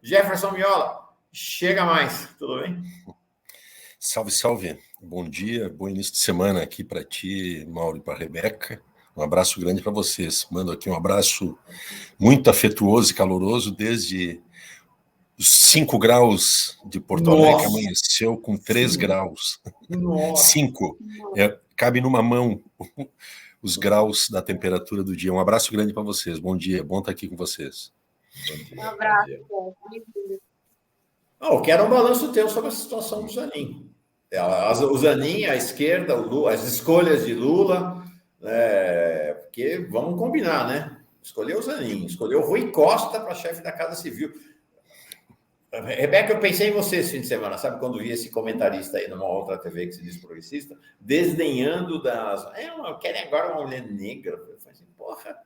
Jefferson Miola, chega mais, tudo bem? Salve, salve. Bom dia, bom início de semana aqui para ti, Mauro, e para a Rebeca. Um abraço grande para vocês. Mando aqui um abraço muito afetuoso e caloroso desde os 5 graus de Porto Alegre, amanheceu com 3 graus. Nossa. 5. Cabe numa mão os graus da temperatura do dia. Um abraço grande para vocês. Bom dia, bom estar aqui com vocês. Um abraço. Eu quero um balanço teu sobre a situação do Zanin. O Zanin, a esquerda, o Lula, as escolhas de Lula, porque vamos combinar, né? Escolheu o Zanin, escolheu o Rui Costa para chefe da Casa Civil. Rebeca, eu pensei em você esse fim de semana, sabe? Quando vi esse comentarista aí numa outra TV que se diz progressista, desdenhando das... querem agora uma mulher negra. Eu falei assim, porra,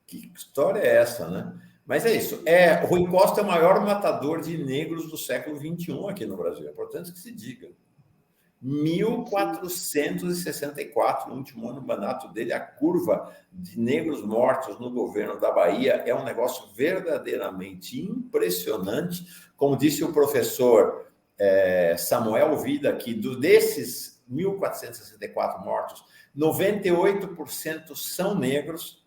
que história é essa, né? Mas é isso. O Rui Costa é o maior matador de negros do século XXI aqui no Brasil. É importante que se diga. 1.464, no último ano do mandato dele, a curva de negros mortos no governo da Bahia é um negócio verdadeiramente impressionante. Como disse o professor Samuel Vida aqui, desses 1.464 mortos, 98% são negros.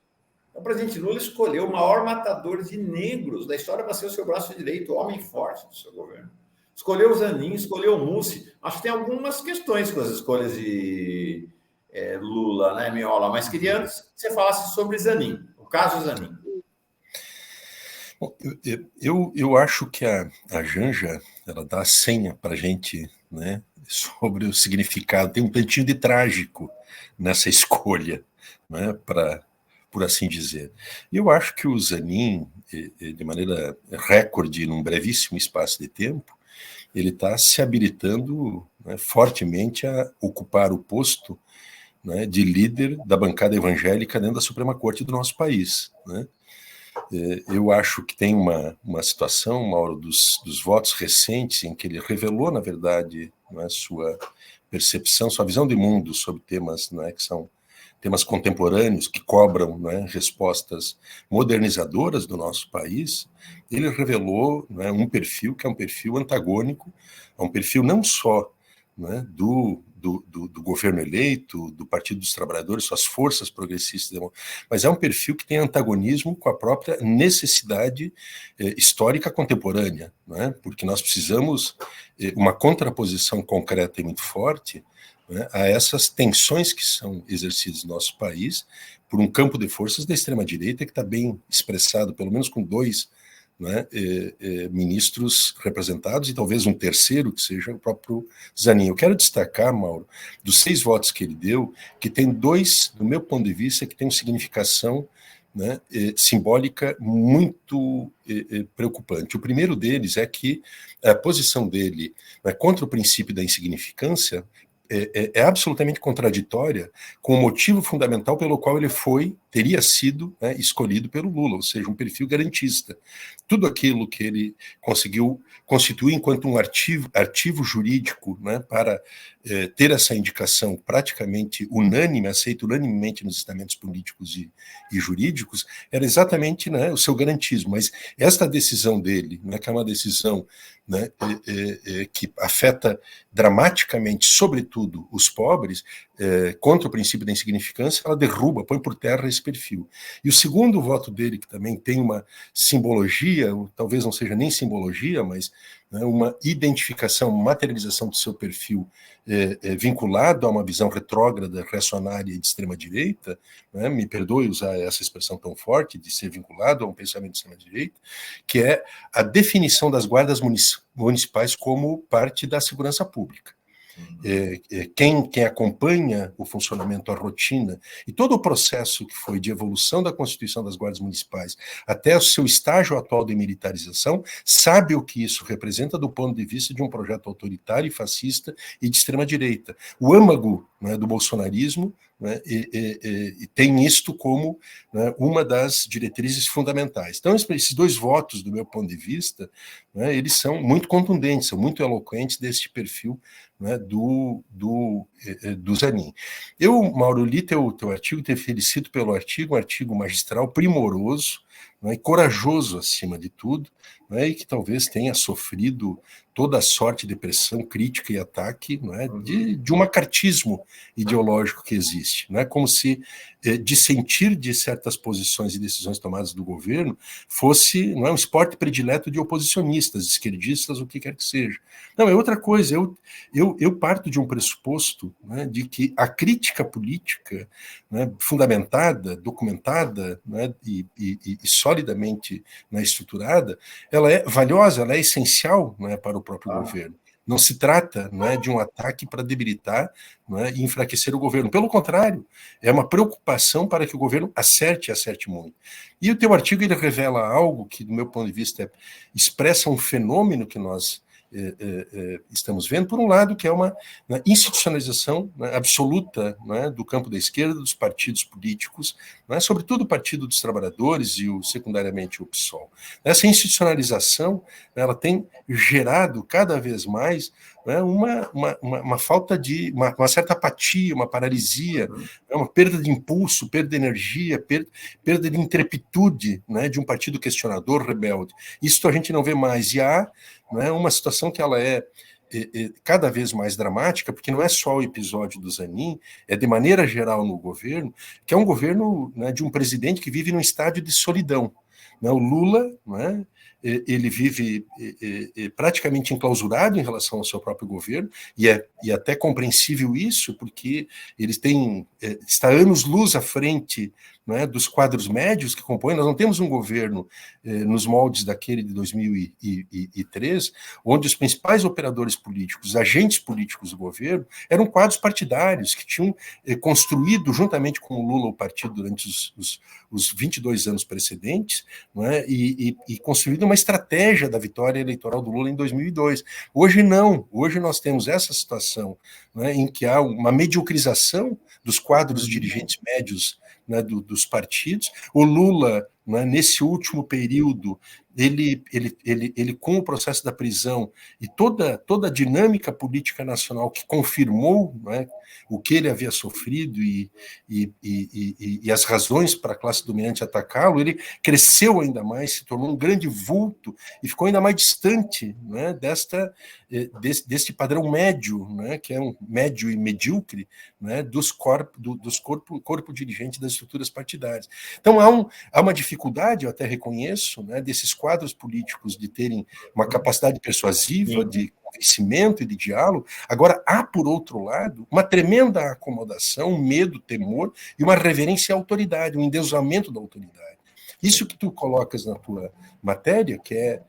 O presidente Lula escolheu o maior matador de negros da história para ser o seu braço direito, o homem forte do seu governo. Escolheu o Zanin, escolheu o Mussi. Acho que tem algumas questões com as escolhas de Lula, né, Miola? Mas queria antes que você falasse sobre Zanin, o caso Zanin. Bom, eu acho que a Janja, ela dá a senha para a gente, né, sobre o significado. Tem um tantinho de trágico nessa escolha, né, por assim dizer. E eu acho que o Zanin, de maneira recorde, num brevíssimo espaço de tempo, ele está se habilitando, né, fortemente a ocupar o posto, né, de líder da bancada evangélica dentro da Suprema Corte do nosso país, né? Eu acho que tem uma situação, Mauro, dos votos recentes, em que ele revelou, na verdade, né, sua percepção, sua visão de mundo sobre temas, né, que são temas contemporâneos, que cobram, né, respostas modernizadoras do nosso país. Ele revelou, né, um perfil que é um perfil antagônico, é um perfil não só, né, do governo eleito, do Partido dos Trabalhadores, suas forças progressistas, mas é um perfil que tem antagonismo com a própria necessidade histórica contemporânea, né, porque nós precisamos uma contraposição concreta e muito forte, né, a essas tensões que são exercidas no nosso país por um campo de forças da extrema-direita que está bem expressado, pelo menos com 2, né, ministros representados e talvez um terceiro que seja o próprio Zanin. Eu quero destacar, Mauro, dos 6 votos que ele deu, que tem 2, do meu ponto de vista, que tem uma significação, né, simbólica muito preocupante. O primeiro deles é que a posição dele, né, contra o princípio da insignificância é absolutamente contraditória com o motivo fundamental pelo qual ele teria sido, né, escolhido pelo Lula, ou seja, um perfil garantista. Tudo aquilo que ele conseguiu constituir enquanto um artigo jurídico, né, para ter essa indicação praticamente unânime, aceita unanimemente nos estamentos políticos e jurídicos, era exatamente, né, o seu garantismo. Mas esta decisão dele, né, que é uma decisão, né, que afeta dramaticamente, sobretudo, os pobres, contra o princípio da insignificância, ela derruba, põe por terra esse perfil. E o segundo voto dele, que também tem uma simbologia, talvez não seja nem simbologia, mas, né, uma identificação, materialização do seu perfil vinculado a uma visão retrógrada, reacionária e de extrema-direita, né, me perdoe usar essa expressão tão forte, de ser vinculado a um pensamento de extrema-direita, que é a definição das guardas municipais como parte da segurança pública. Quem acompanha o funcionamento, a rotina e todo o processo que foi de evolução da Constituição das Guardas Municipais até o seu estágio atual de militarização, sabe o que isso representa do ponto de vista de um projeto autoritário e fascista e de extrema-direita. O âmago, né, do bolsonarismo, né, e tem isto como, né, uma das diretrizes fundamentais. Então, esses 2 votos, do meu ponto de vista, né, eles são muito contundentes, são muito eloquentes deste perfil, né, do Zanin. Eu, Mauro, li teu artigo, te felicito pelo artigo, um artigo magistral, primoroso, né, e corajoso acima de tudo, né, e que talvez tenha sofrido toda a sorte de pressão, crítica e ataque, né, de um macartismo ideológico que existe, né, como se dissentir de certas posições e decisões tomadas do governo fosse, não é, um esporte predileto de oposicionistas, esquerdistas, o que quer que seja. Não, é outra coisa. Eu parto de um pressuposto, né, de que a crítica política, né, fundamentada, documentada, né, e solidamente, né, estruturada, ela é valiosa, ela é essencial, né, para o próprio governo. Não se trata, não é, de um ataque para debilitar, não é, e enfraquecer o governo. Pelo contrário, é uma preocupação para que o governo acerte muito. E o teu artigo ele revela algo que, do meu ponto de vista, expressa um fenômeno que nós estamos vendo, por um lado, que é uma institucionalização, né, absoluta, né, do campo da esquerda, dos partidos políticos, né, sobretudo o Partido dos Trabalhadores e, secundariamente, o PSOL. Essa institucionalização, ela tem gerado cada vez mais, né, uma falta de, uma certa apatia, uma paralisia, né, uma perda de impulso, perda de energia, perda de intrepitude, né, de um partido questionador, rebelde. Isso a gente não vê mais. E há, né, uma situação que ela é cada vez mais dramática, porque não é só o episódio do Zanin, é de maneira geral no governo, que é um governo, né, de um presidente que vive num estádio de solidão. Né, o Lula, né, ele vive praticamente enclausurado em relação ao seu próprio governo, e é até compreensível isso, porque eles têm, está anos-luz à frente, né, dos quadros médios que compõem. Nós não temos um governo nos moldes daquele de 2003, onde os principais operadores políticos, agentes políticos do governo, eram quadros partidários que tinham construído, juntamente com o Lula, o partido durante os 22 anos precedentes, né, e construído uma estratégia da vitória eleitoral do Lula em 2002. Hoje não. Hoje nós temos essa situação, né, em que há uma mediocrização dos quadros dirigentes médios, né, dos partidos. O Lula, né, nesse último período, ele com o processo da prisão e toda a dinâmica política nacional que confirmou, né, o que ele havia sofrido e as razões para a classe dominante atacá-lo, ele cresceu ainda mais, se tornou um grande vulto e ficou ainda mais distante, né, deste padrão médio, né, que é um médio e medíocre, né, dos corpo dirigente das estruturas partidárias. Então há uma dificuldade, eu até reconheço, né, desses quadros políticos de terem uma capacidade persuasiva, de convencimento e de diálogo. Agora, há, por outro lado, uma tremenda acomodação, um medo, temor e uma reverência à autoridade, um endeusamento da autoridade. Isso que tu colocas na tua matéria, que é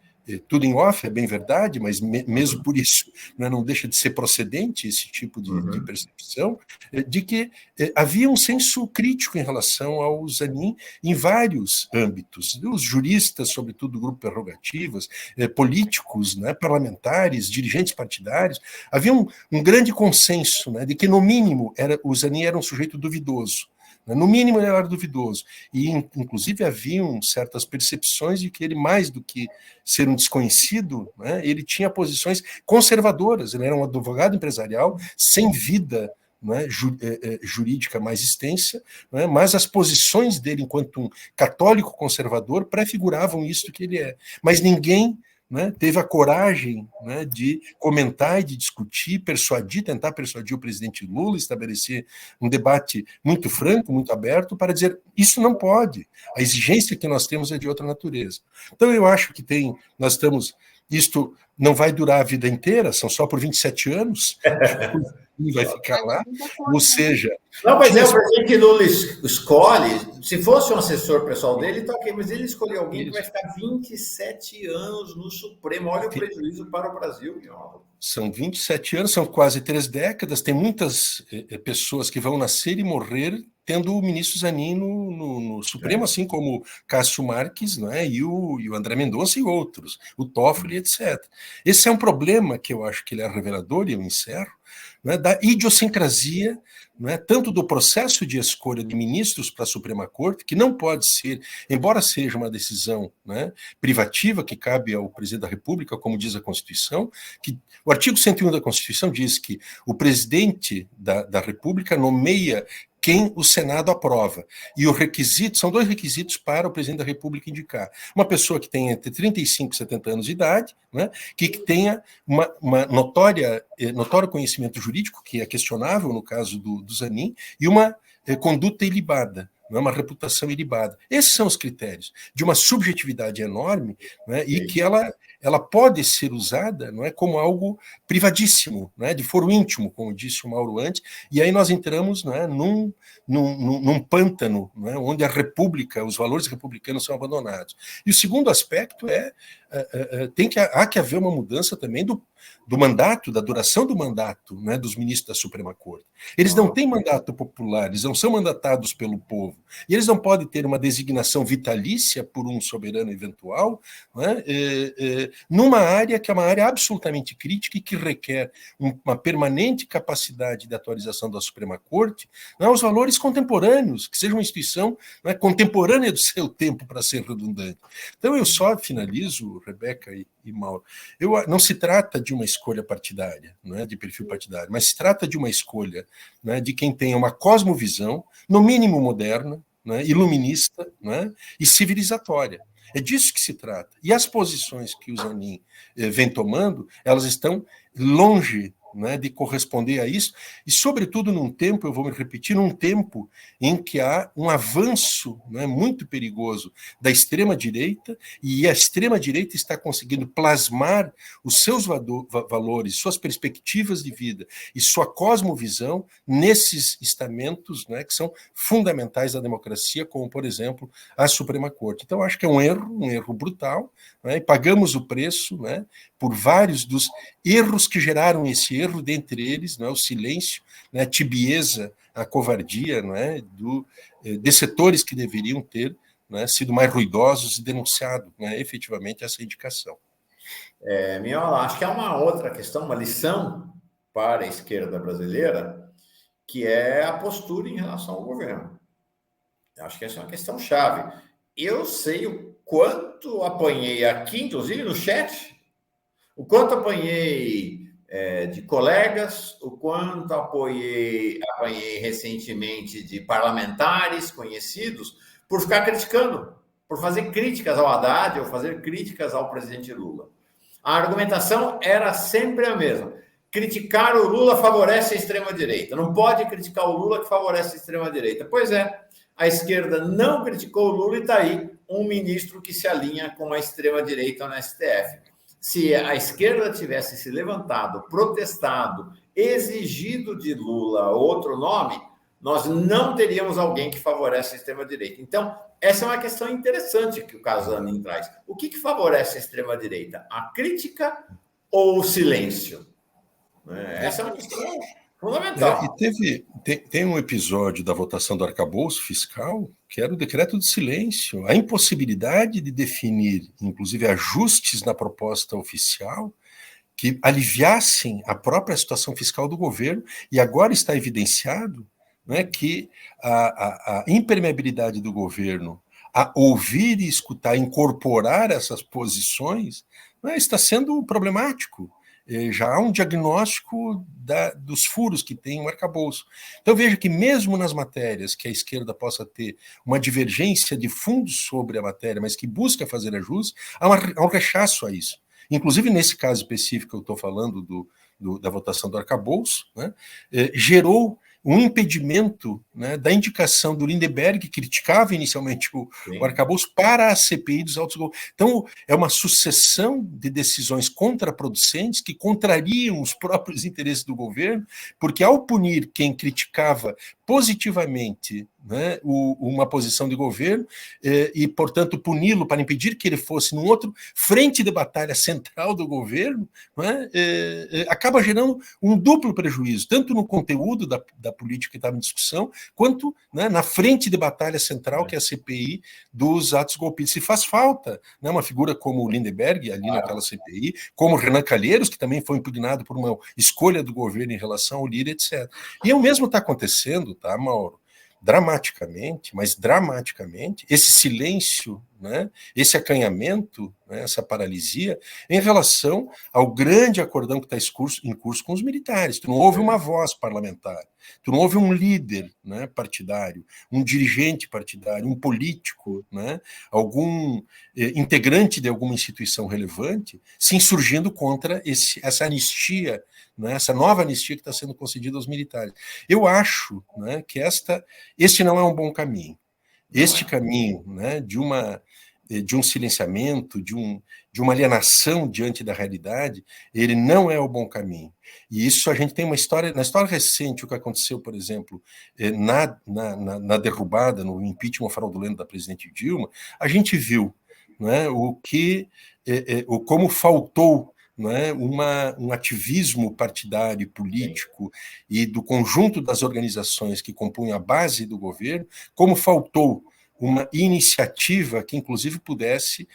tudo em off, é bem verdade, mas mesmo por isso, né, não deixa de ser procedente esse tipo de percepção, de que havia um senso crítico em relação ao Zanin em vários âmbitos. Os juristas, sobretudo do grupo Prerrogativas, políticos, né, parlamentares, dirigentes partidários, havia um grande consenso, né, de que, no mínimo, o Zanin era um sujeito duvidoso. No mínimo, ele era duvidoso. E, inclusive, haviam certas percepções de que ele, mais do que ser um desconhecido, né, ele tinha posições conservadoras. Ele era um advogado empresarial sem vida, né, jurídica mais extensa, né, mas as posições dele, enquanto um católico conservador, prefiguravam isso que ele é. Mas ninguém, né, teve a coragem, né, de comentar e de discutir, tentar persuadir o presidente Lula, estabelecer um debate muito franco, muito aberto, para dizer, isso não pode, a exigência que nós temos é de outra natureza. Então eu acho que isto não vai durar a vida inteira, são só por 27 anos, vai ficar lá, ou seja... Não, mas é o presidente que Lula escolhe, se fosse um assessor pessoal dele, tá ok, mas ele escolheu alguém que vai ficar 27 anos no Supremo, olha o prejuízo para o Brasil. São 27 anos, são quase 3 décadas, tem muitas pessoas que vão nascer e morrer tendo o ministro Zanin no Supremo, assim como Cássio Marques, né, e o André Mendonça e outros, o Toffoli, etc. Esse é um problema que eu acho que ele é revelador, e eu encerro, né, da idiosincrasia, né, tanto do processo de escolha de ministros para a Suprema Corte, que não pode ser, embora seja uma decisão, né, privativa, que cabe ao presidente da República, como diz a Constituição, que o artigo 101 da Constituição diz que o presidente da República nomeia quem o Senado aprova. E o requisito, são 2 requisitos para o presidente da República indicar. Uma pessoa que tenha entre 35 e 70 anos de idade, né, que tenha uma notório conhecimento jurídico, que é questionável no caso do Zanin, e uma conduta ilibada, não é uma reputação ilibada. Esses são os critérios de uma subjetividade enorme, né, e que ela pode ser usada, não é, como algo privadíssimo, não é, de foro íntimo, como disse o Mauro antes, e aí nós entramos, não é, num pântano, não é, onde a república, os valores republicanos são abandonados. E o segundo aspecto há que haver uma mudança também do mandato, da duração do mandato, né, dos ministros da Suprema Corte. Eles não têm mandato popular, eles não são mandatados pelo povo, e eles não podem ter uma designação vitalícia por um soberano eventual, né, numa área que é uma área absolutamente crítica e que requer uma permanente capacidade de atualização da Suprema Corte, né, aos valores contemporâneos, que seja uma instituição, né, contemporânea do seu tempo, para ser redundante. Então eu só finalizo, Rebeca e Mauro, não se trata de uma escolha partidária, não é, de perfil partidário, mas se trata de uma escolha, né, de quem tenha uma cosmovisão, no mínimo moderna, né, iluminista, né, e civilizatória. É disso que se trata. E as posições que o Zanin vem tomando, elas estão longe, né, de corresponder a isso, e sobretudo num tempo, eu vou me repetir, num tempo em que há um avanço, né, muito perigoso da extrema-direita, e a extrema-direita está conseguindo plasmar os seus valores, suas perspectivas de vida e sua cosmovisão nesses estamentos, né, que são fundamentais da democracia, como, por exemplo, a Suprema Corte. Então, acho que é um erro brutal, né, e pagamos o preço, né, por vários dos erros que geraram esse erro, dentre eles, não é, o silêncio, né, a tibieza, a covardia, não é, de setores que deveriam ter, não é, sido mais ruidosos e denunciado, né, efetivamente essa indicação. Miola, acho que há uma outra questão, uma lição para a esquerda brasileira, que é a postura em relação ao governo. Acho que essa é uma questão chave. Eu sei o quanto apanhei aqui, inclusive no chat, o quanto apanhei de colegas, o quanto apanhei recentemente de parlamentares conhecidos por ficar criticando, por fazer críticas ao Haddad ou fazer críticas ao presidente Lula. A argumentação era sempre a mesma. Criticar o Lula favorece a extrema-direita. Não pode criticar o Lula que favorece a extrema-direita. Pois é, a esquerda não criticou o Lula e está aí um ministro que se alinha com a extrema-direita no STF. Se a esquerda tivesse se levantado, protestado, exigido de Lula outro nome, nós não teríamos alguém que favorece a extrema-direita. Então, essa é uma questão interessante que o caso Zanin traz. O que favorece a extrema-direita? A crítica ou o silêncio? Essa é uma questão fundamental. E tem um episódio da votação do arcabouço fiscal, que era o decreto de silêncio, a impossibilidade de definir, inclusive, ajustes na proposta oficial que aliviassem a própria situação fiscal do governo, e agora está evidenciado, né, que a impermeabilidade do governo a ouvir e escutar, incorporar essas posições, né, está sendo problemático. Já há um diagnóstico dos furos que tem o arcabouço. Então veja que mesmo nas matérias que a esquerda possa ter uma divergência de fundo sobre a matéria, mas que busca fazer ajustes, há um rechaço a isso. Inclusive nesse caso específico que eu estou falando da votação do arcabouço, né, gerou um impedimento, né, da indicação do Lindeberg, que criticava inicialmente o arcabouço, para a CPI dos autos governos. Então, é uma sucessão de decisões contraproducentes que contrariam os próprios interesses do governo, porque ao punir quem criticava positivamente, né, uma posição de governo, e, portanto, puni-lo para impedir que ele fosse num outro frente de batalha central do governo, né, acaba gerando um duplo prejuízo, tanto no conteúdo da política que estava em discussão, quanto, né, na frente de batalha central, que é a CPI dos atos golpistas. Se faz falta, né, uma figura como o Lindeberg, ali naquela CPI, como Renan Calheiros, que também foi impugnado por uma escolha do governo em relação ao Lira, etc. E o mesmo está acontecendo, tá, Mauro? Dramaticamente, mas dramaticamente, esse silêncio né, esse acanhamento, né, essa paralisia, em relação ao grande acordão que está em curso com os militares. Tu não houve uma voz parlamentar, tu não houve um líder, né, partidário, um dirigente partidário, um político, né, algum integrante de alguma instituição relevante se insurgindo contra essa anistia, né, essa nova anistia que está sendo concedida aos militares. Eu acho, né, que este não é um bom caminho. Este caminho, né, de um silenciamento, de uma alienação diante da realidade, ele não é o bom caminho. E isso a gente tem uma história, na história recente, o que aconteceu, por exemplo, na derrubada, no impeachment fraudulento da presidente Dilma, a gente viu, né, como faltou, né, um ativismo partidário e político e do conjunto das organizações que compunham a base do governo, como faltou uma iniciativa que, inclusive, pudesse,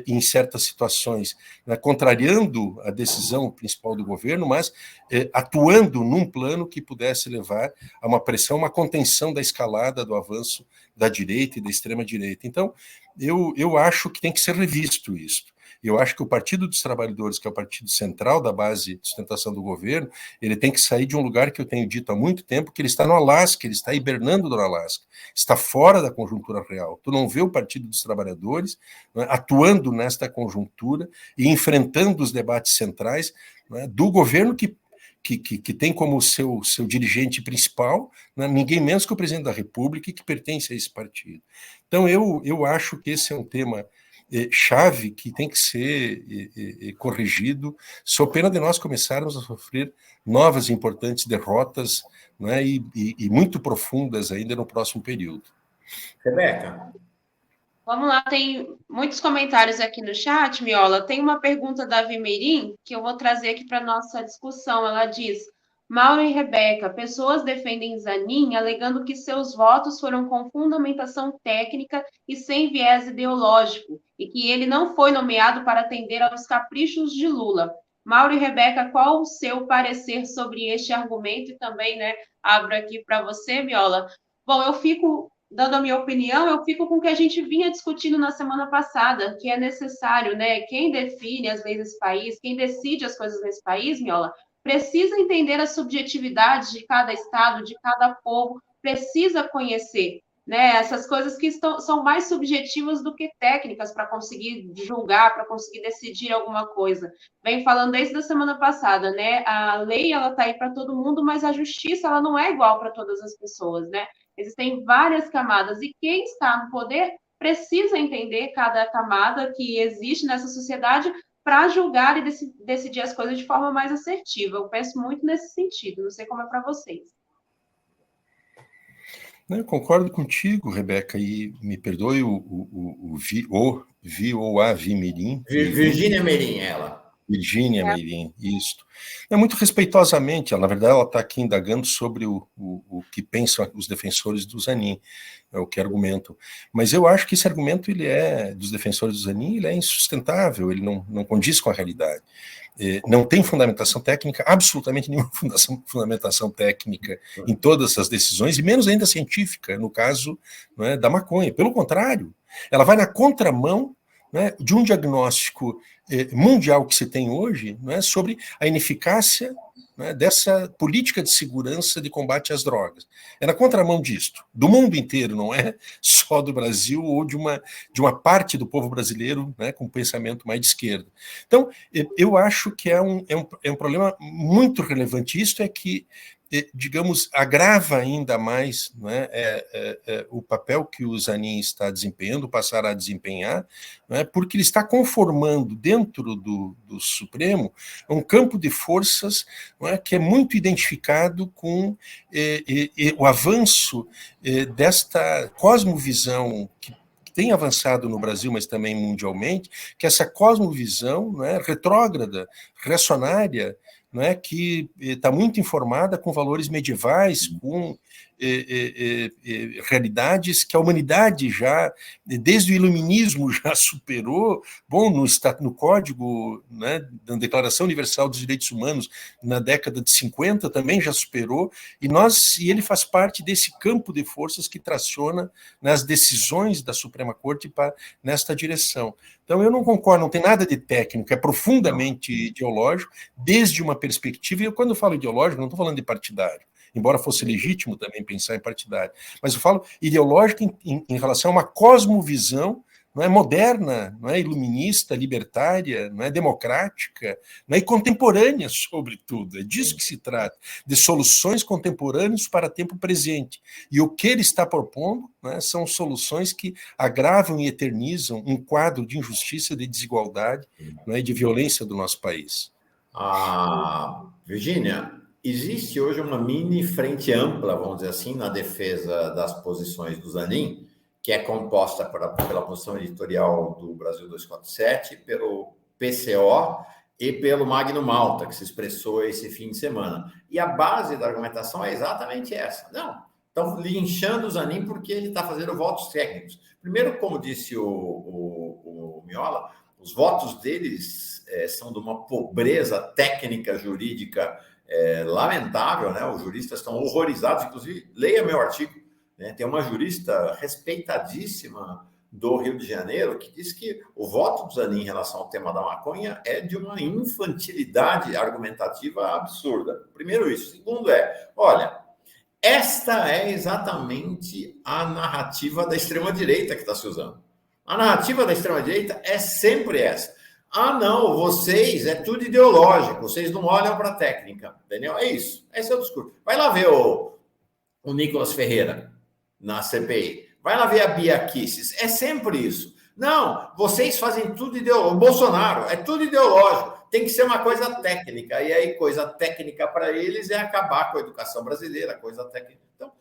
em certas situações, né, contrariando a decisão principal do governo, mas atuando num plano que pudesse levar a uma pressão, uma contenção da escalada do avanço da direita e da extrema-direita. Então, eu acho que tem que ser revisto isso. Eu acho que o Partido dos Trabalhadores, que é o partido central da base de sustentação do governo, ele tem que sair de um lugar que eu tenho dito há muito tempo, que ele está no Alasca, ele está hibernando no Alasca, está fora da conjuntura real. Tu não vê o Partido dos Trabalhadores, né, atuando nesta conjuntura e enfrentando os debates centrais, né, do governo que tem como seu dirigente principal, né, ninguém menos que o presidente da República e que pertence a esse partido. Então, eu acho que esse é um tema chave que tem que ser corrigido, sob pena de nós começarmos a sofrer novas importantes derrotas, né, e muito profundas ainda no próximo período. Rebeca. Vamos lá, tem muitos comentários aqui no chat, Miola. Tem uma pergunta da Vimeirim que eu vou trazer aqui para a nossa discussão. Ela diz: Mauro e Rebeca, pessoas defendem Zanin alegando que seus votos foram com fundamentação técnica e sem viés ideológico, e que ele não foi nomeado para atender aos caprichos de Lula. Mauro e Rebeca, qual o seu parecer sobre este argumento? E também, né, abro aqui para você, Miola. Bom, eu fico, dando a minha opinião, eu fico com o que a gente vinha discutindo na semana passada, que é necessário, né? Quem define as leis desse país, quem decide as coisas nesse país, Miola, precisa entender a subjetividade de cada estado, de cada povo, precisa conhecer, né, essas coisas que são mais subjetivas do que técnicas para conseguir julgar, para conseguir decidir alguma coisa. Vem falando desde a semana passada, né? A lei ela está aí para todo mundo, mas a justiça ela não é igual para todas as pessoas, né? Existem várias camadas e quem está no poder precisa entender cada camada que existe nessa sociedade para julgar e decidir as coisas de forma mais assertiva. Eu penso muito nesse sentido, não sei como é para vocês. Eu concordo contigo, Rebeca, e me perdoe o Vimirim. Virgínia Merim, ela. Virgínia Merim, isso. Muito respeitosamente, na verdade, ela está aqui indagando sobre o que pensam os defensores do Zanin, é o que argumentam. Mas eu acho que esse argumento dos defensores do Zanin, ele é insustentável, ele não condiz com a realidade. Não tem fundamentação técnica, absolutamente nenhuma fundamentação técnica em todas as decisões, e menos ainda científica, no caso, né, da maconha. Pelo contrário, ela vai na contramão, né, de um diagnóstico mundial que se tem hoje, né, sobre a ineficácia, né, dessa política de segurança de combate às drogas. É na contramão disto, do mundo inteiro, não é só do Brasil ou de uma parte do povo brasileiro, né, com pensamento mais de esquerda. Então, eu acho que é um problema muito relevante. Isto é que, digamos, agrava ainda mais, né, o papel que o Zanin está desempenhando, passará a desempenhar, né, porque ele está conformando dentro do Supremo um campo de forças, né, que é muito identificado com o avanço desta cosmovisão que tem avançado no Brasil, mas também mundialmente, que essa cosmovisão, né, retrógrada, reacionária, né, que está muito informada com valores medievais, com realidades que a humanidade já, desde o iluminismo, já superou. Bom, no Código, né, da Declaração Universal dos Direitos Humanos, na década de 50, também já superou, e ele faz parte desse campo de forças que traciona nas decisões da Suprema Corte nesta direção. Então, eu não concordo, não tem nada de técnico, é profundamente ideológico, desde uma perspectiva, e quando eu falo ideológico, não estou falando de partidário, embora fosse legítimo também pensar em partidário, mas eu falo ideológico em relação a uma cosmovisão, não é moderna, não é iluminista, libertária, não é democrática, não é e contemporânea, sobretudo. É disso que se trata, de soluções contemporâneas para tempo presente. E o que ele está propondo, né, são soluções que agravam e eternizam um quadro de injustiça, de desigualdade, não é, de violência do nosso país. Virgínia, existe hoje uma mini frente ampla, vamos dizer assim, na defesa das posições do Zanin, que é composta pela posição editorial do Brasil 247, pelo PCO e pelo Magno Malta, que se expressou esse fim de semana. E a base da argumentação é exatamente essa. Não, estão linchando o Zanin porque ele está fazendo votos técnicos. Primeiro, como disse o Miola, os votos deles são de uma pobreza técnica jurídica lamentável, né? Os juristas estão horrorizados, inclusive, leia meu artigo. Tem uma jurista respeitadíssima do Rio de Janeiro que diz que o voto do Zanin em relação ao tema da maconha é de uma infantilidade argumentativa absurda. Primeiro isso. Segundo olha, esta é exatamente a narrativa da extrema-direita que está se usando. A narrativa da extrema-direita é sempre essa. Não, vocês, é tudo ideológico, vocês não olham para a técnica, entendeu? É isso, esse é o discurso. Vai lá ver o Nicolas Ferreira na CPI. Vai lá ver a Bia Kicis. É sempre isso. Não, vocês fazem tudo ideológico. O Bolsonaro é tudo ideológico. Tem que ser uma coisa técnica. E aí, coisa técnica para eles é acabar com a educação brasileira, coisa técnica. Então,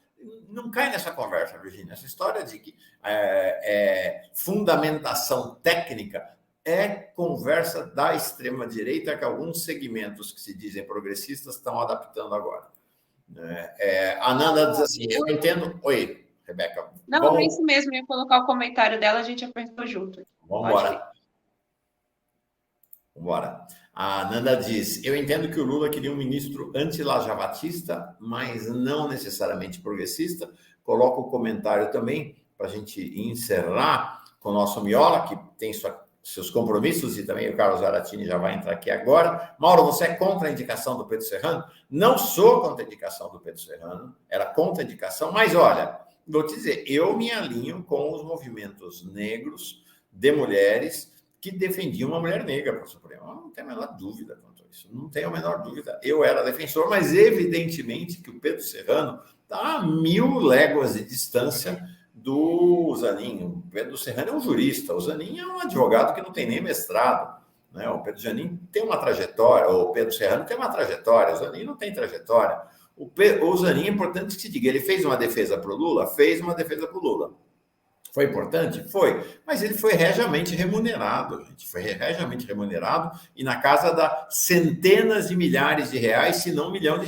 não cai nessa conversa, Virgínia. Essa história de que fundamentação técnica é conversa da extrema-direita que alguns segmentos que se dizem progressistas estão adaptando agora. A Nanda diz assim, eu entendo... Oi, Rebeca. Não, é isso mesmo, eu ia colocar o comentário dela, a gente apertou junto. Vamos embora. A Nanda diz, eu entendo que o Lula queria um ministro anti-lajavatista, mas não necessariamente progressista. Coloco o comentário também, para a gente encerrar com o nosso Miola, que tem seus compromissos, e também o Carlos Zaratini já vai entrar aqui agora. Mauro, você é contra a indicação do Pedro Serrano? Não sou contra a indicação do Pedro Serrano, era contra a indicação, mas olha, vou te dizer, eu me alinho com os movimentos negros de mulheres que defendiam uma mulher negra para o Supremo. Eu não tenho a menor dúvida quanto a isso, não tenho a menor dúvida. Eu era defensor, mas evidentemente que o Pedro Serrano está a 1000 léguas de distância do Zanin. O Pedro Serrano é um jurista, o Zanin é um advogado que não tem nem mestrado, né? O Pedro Zanin tem uma trajetória, o Pedro Serrano tem uma trajetória, o Zanin não tem trajetória. O Zanin, é importante que se diga, ele fez uma defesa para o Lula? Fez uma defesa para o Lula. Foi importante? Foi. Mas ele foi regiamente remunerado, gente. Foi regiamente remunerado e na casa da centenas de milhares de reais, se não R$1 milhão.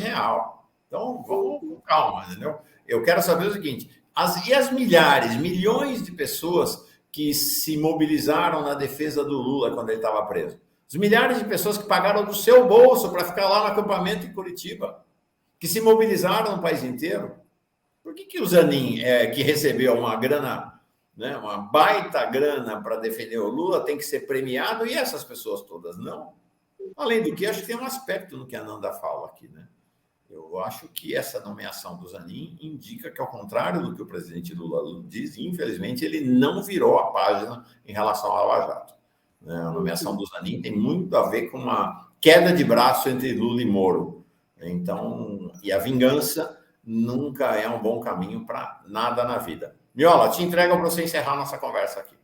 Então, vamos com calma, entendeu? Eu quero saber o seguinte, as milhões de pessoas que se mobilizaram na defesa do Lula quando ele estava preso? Os milhares de pessoas que pagaram do seu bolso para ficar lá no acampamento em Curitiba, que se mobilizaram no país inteiro. Por que o Zanin, que recebeu uma grana, né, uma baita grana para defender o Lula, tem que ser premiado e essas pessoas todas não? Além do que, acho que tem um aspecto no que a Nanda fala aqui, né? Eu acho que essa nomeação do Zanin indica que, ao contrário do que o presidente Lula diz, infelizmente, ele não virou a página em relação ao Lava Jato. A nomeação do Zanin tem muito a ver com uma queda de braço entre Lula e Moro. Então, e a vingança nunca é um bom caminho para nada na vida. Miola, te entrego para você encerrar nossa conversa aqui.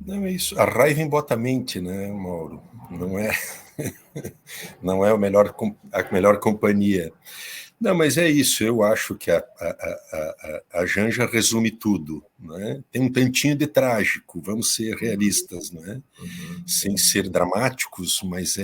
Não é isso. A raiva embota a mente, né, Mauro? Não é a melhor companhia. Não, mas é isso. Eu acho que a Janja resume tudo, né? Tem um tantinho de trágico, vamos ser realistas, né? Sem ser dramáticos, mas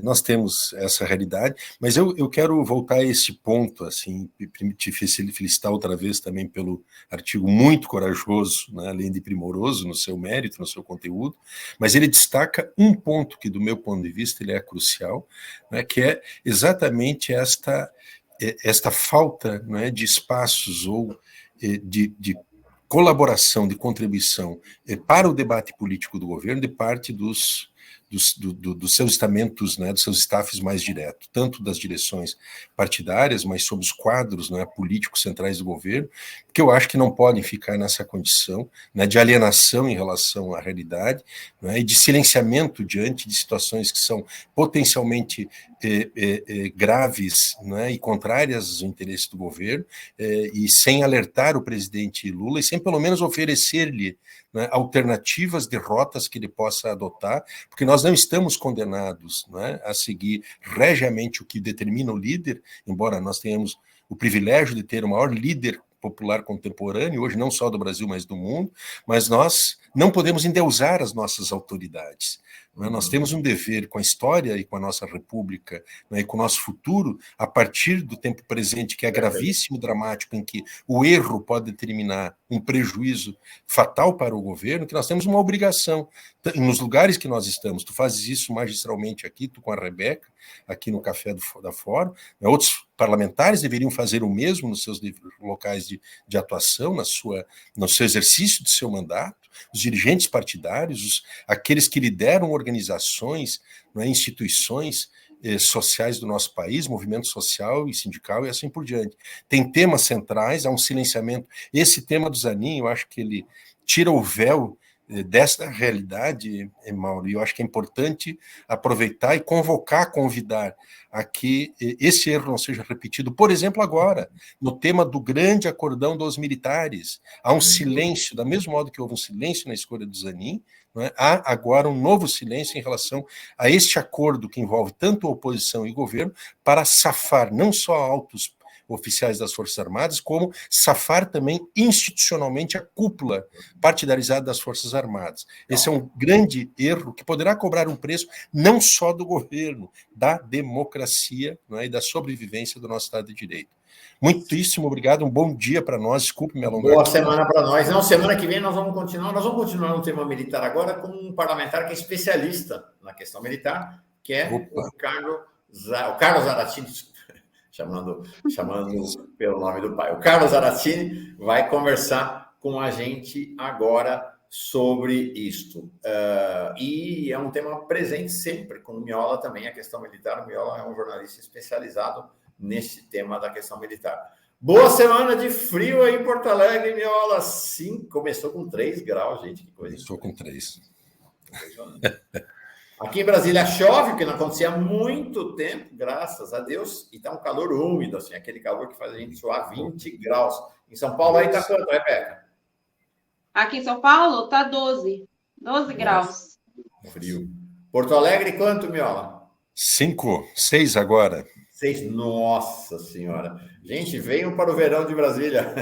Nós temos essa realidade, mas eu quero voltar a esse ponto, assim, te felicitar outra vez também pelo artigo muito corajoso, né, além de primoroso no seu mérito, no seu conteúdo, mas ele destaca um ponto que, do meu ponto de vista, ele é crucial, né, que é exatamente esta falta, né, de espaços ou de colaboração, de contribuição para o debate político do governo de parte dos seus estamentos, né, dos seus staffs mais diretos, tanto das direções partidárias, mas sobre os quadros, né, políticos centrais do governo, que eu acho que não podem ficar nessa condição, né, de alienação em relação à realidade, né, e de silenciamento diante de situações que são potencialmente graves, né, e contrárias aos interesses do governo, e sem alertar o presidente Lula, e sem pelo menos oferecer-lhe, né, alternativas de rotas que ele possa adotar, porque nós não estamos condenados, né, a seguir regiamente o que determina o líder, embora nós tenhamos o privilégio de ter o maior líder popular contemporâneo, hoje não só do Brasil, mas do mundo, mas nós não podemos endeusar as nossas autoridades. Nós temos um dever com a história e com a nossa república, né, e com o nosso futuro, a partir do tempo presente, que é gravíssimo e dramático, em que o erro pode determinar um prejuízo fatal para o governo, que nós temos uma obrigação, nos lugares que nós estamos. Tu fazes isso magistralmente aqui, tu com a Rebeca, aqui no Café da Fórum, né, outros parlamentares deveriam fazer o mesmo nos seus locais de atuação, no seu exercício de seu mandato, os dirigentes partidários, aqueles que lideram organizações, né, instituições sociais do nosso país, movimento social e sindical e assim por diante. Tem temas centrais, há um silenciamento. Esse tema do Zanin, eu acho que ele tira o véu desta realidade, Mauro, e eu acho que é importante aproveitar e convidar a que esse erro não seja repetido. Por exemplo, agora, no tema do grande acordão dos militares, há um silêncio, da mesma modo que houve um silêncio na escolha do Zanin, não é? Há agora um novo silêncio em relação a este acordo que envolve tanto a oposição e governo para safar não só altos oficiais das Forças Armadas, como safar também institucionalmente a cúpula partidarizada das Forças Armadas. Esse é um grande erro que poderá cobrar um preço não só do governo, da democracia, não é, e da sobrevivência do nosso Estado de Direito. Muitíssimo obrigado, um bom dia para nós, desculpe me alongar. Boa semana para nós. Não, semana que vem nós vamos continuar no tema militar agora com um parlamentar que é especialista na questão militar, que é o Carlos Zaratini, chamando pelo nome do pai. O Carlos Zaratini vai conversar com a gente agora sobre isto. E é um tema presente sempre com o Miola também, a questão militar. O Miola é um jornalista especializado nesse tema da questão militar. Boa semana de frio aí em Porto Alegre, Miola. Sim, começou com 3 graus, gente. Que coisa. Começou com 3. Aqui em Brasília chove, que não acontecia há muito tempo, graças a Deus, e está um calor úmido, assim, aquele calor que faz a gente suar 20 graus. Em São Paulo aí está quanto, Rebeca? Aqui em São Paulo está 12 graus. Frio. Porto Alegre, quanto, Miola? 5, 6 agora. 6, nossa senhora. Gente, venham para o verão de Brasília.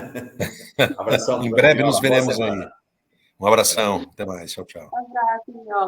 Abração. Em breve nos veremos aí. Um abração. Até mais. Tchau, tchau. Um abraço, Miola.